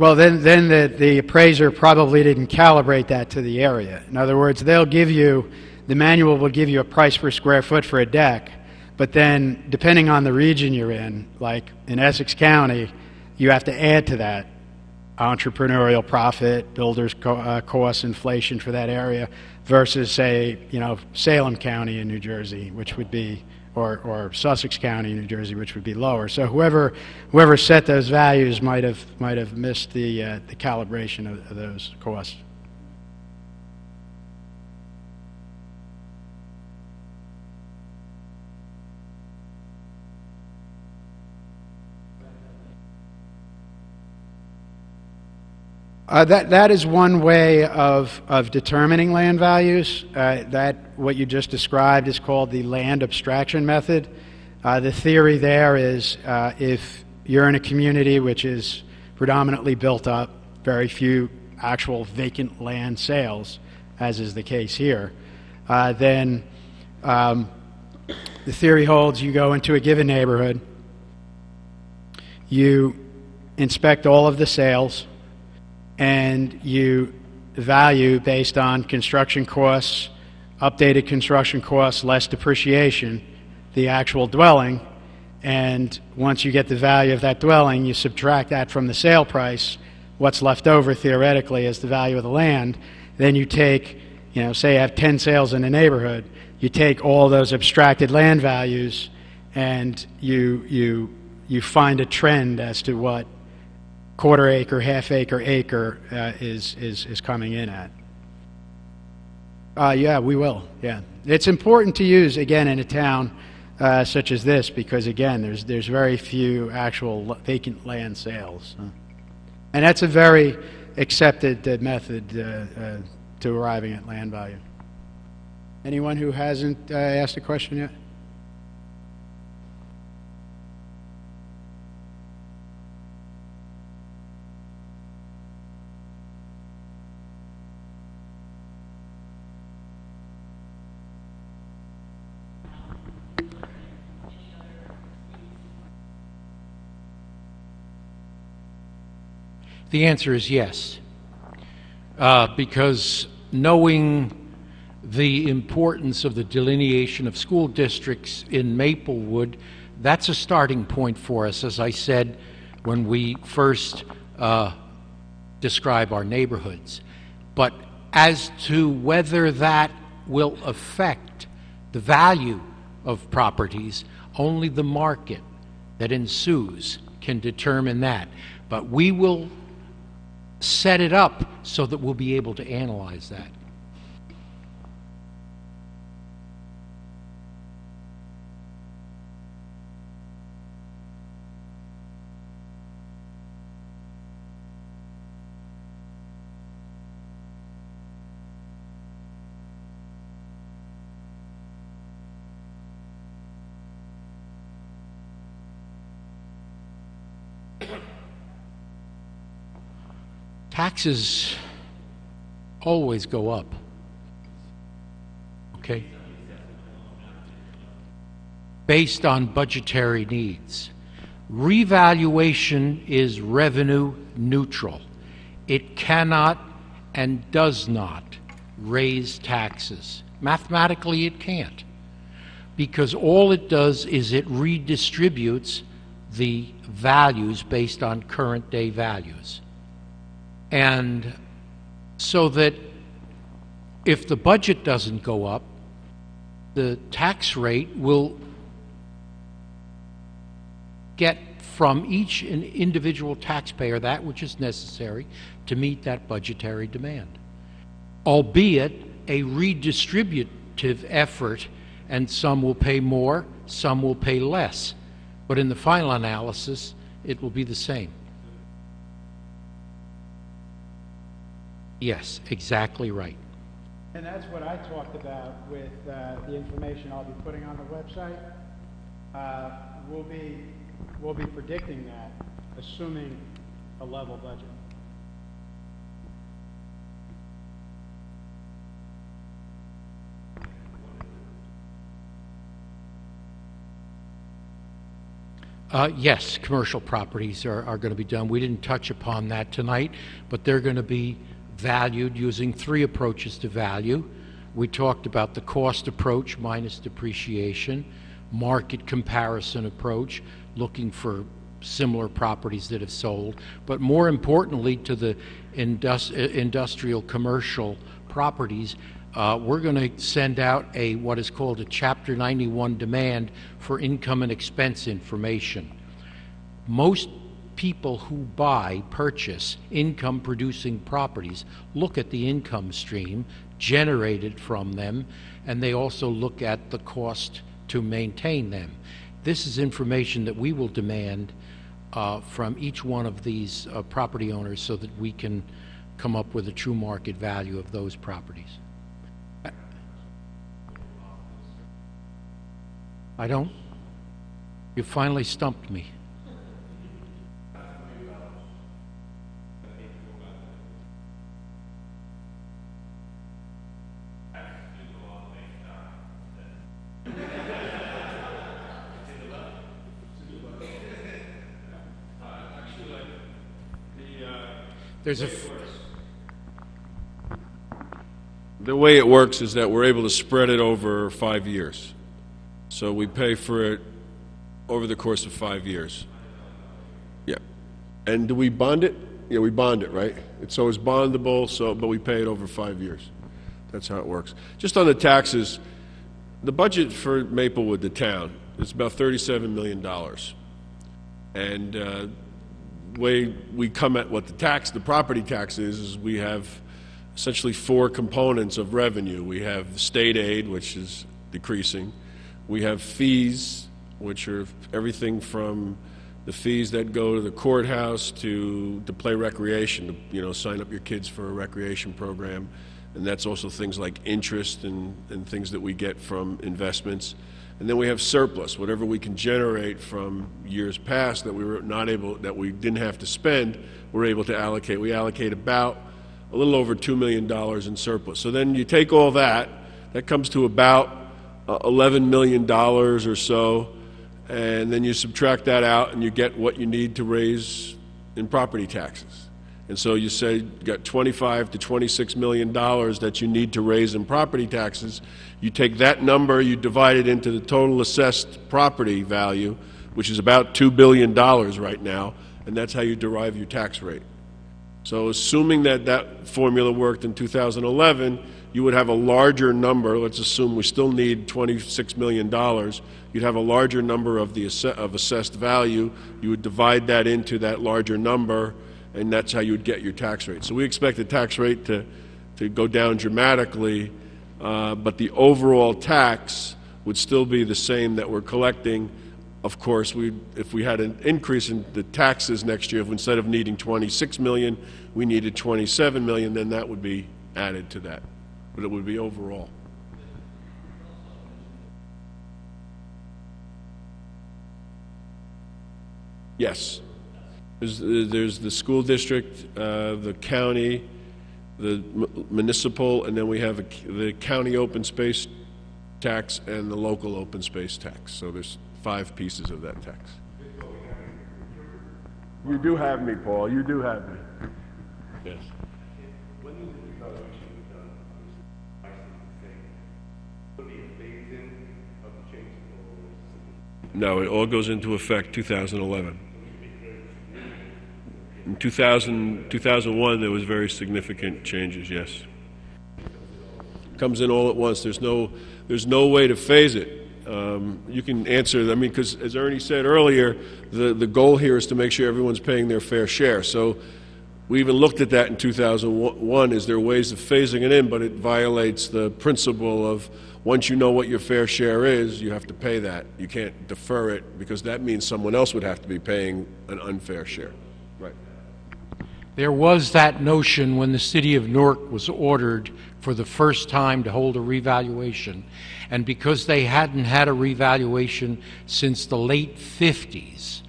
Well, then the appraiser probably didn't calibrate that to the area. In other words, they'll give you, the manual will give you a price per square foot for a deck, but then depending on the region you're in, like in Essex County, you have to add to that entrepreneurial profit, builder's cost, inflation for that area, versus, say, Salem County in New Jersey, which would be, or Sussex County, New Jersey, which would be lower. So whoever set those values might have missed the calibration of those costs. That is one way of determining land values. That what you just described is called the land abstraction method. The theory there is if you're in a community which is predominantly built up, very few actual vacant land sales, as is the case here, then the theory holds you go into a given neighborhood, you inspect all of the sales, and you value based on construction costs, updated construction costs, less depreciation, the actual dwelling. And once you get the value of that dwelling, you subtract that from the sale price. What's left over theoretically is the value of the land. Then you take, say you have 10 sales in a neighborhood, you take all those abstracted land values and you find a trend as to what quarter acre, half acre, acre is coming in at. Yeah, we will. Yeah, it's important to use again in a town such as this because again, there's very few actual vacant land sales, and that's a very accepted method to arriving at land value. Anyone who hasn't asked a question yet? The answer is yes, because knowing the importance of the delineation of school districts in Maplewood, that's a starting point for us, as I said, when we first describe our neighborhoods. But as to whether that will affect the value of properties, only the market that ensues can determine that. But we will set it up so that we'll be able to analyze that. Taxes always go up, okay? Based on budgetary needs. Revaluation is revenue neutral. It cannot and does not raise taxes. Mathematically, it can't, because all it does is it redistributes the values based on current day values. And so that if the budget doesn't go up, the tax rate will get from each individual taxpayer that which is necessary to meet that budgetary demand, albeit a redistributive effort, and some will pay more, some will pay less. But in the final analysis, it will be the same. Yes, exactly right. And that's what I talked about with the information I'll be putting on the website. We'll be predicting that, assuming a level budget. Yes, commercial properties are going to be done. We didn't touch upon that tonight, but they're going to be valued using three approaches to value. We talked about the cost approach minus depreciation, market comparison approach, looking for similar properties that have sold, but more importantly to the industrial commercial properties, we're going to send out what is called a Chapter 91 demand for income and expense information. Most people who purchase income-producing properties look at the income stream generated from them, and they also look at the cost to maintain them. This is information that we will demand from each one of these property owners so that we can come up with a true market value of those properties. I don't? You finally stumped me. The way it works is that we're able to spread it over 5 years. So we pay for it over the course of 5 years. Yeah. And do we bond it? Yeah, we bond it, right? It's always bondable, but we pay it over 5 years. That's how it works. Just on the taxes, the budget for Maplewood, the town, is about $37 million. And the way we come at what the property tax is we have essentially four components of revenue. We have state aid, which is decreasing. We have fees, which are everything from the fees that go to the courthouse to play recreation, to sign up your kids for a recreation program. And that's also things like interest and things that we get from investments. And then we have surplus, whatever we can generate from years past that we didn't have to spend, we're able to allocate. We allocate about a little over $2 million in surplus. So then you take all that comes to about $11 million or so, and then you subtract that out and you get what you need to raise in property taxes. And so you say you got $25 to $26 million that you need to raise in property taxes. You take that number, you divide it into the total assessed property value, which is about $2 billion right now, and that's how you derive your tax rate. So assuming that formula worked in 2011, you would have a larger number. Let's assume we still need $26 million. You'd have a larger number of assessed value. You would divide that into that larger number, and that's how you would get your tax rate. So we expect the tax rate to go down dramatically, but the overall tax would still be the same that we're collecting. Of course, if we had an increase in the taxes next year, if instead of needing $26 million, we needed $27 million, then that would be added to that. But it would be overall. Yes. There's the school district, the county, the municipal, and then we have the county open space tax and the local open space tax. So there's 5 pieces of that tax. You do have me, Paul. You do have me. Yes. No, it all goes into effect 2011. In 2001, there was very significant changes, yes. Comes in all at once. There's no way to phase it. You can answer, because as Ernie said earlier, the goal here is to make sure everyone's paying their fair share. So we even looked at that in 2001. Is there ways of phasing it in, but it violates the principle of once you know what your fair share is, you have to pay that. You can't defer it, because that means someone else would have to be paying an unfair share. Right. There was that notion when the city of Newark was ordered for the first time to hold a revaluation, and because they hadn't had a revaluation since the late 50s,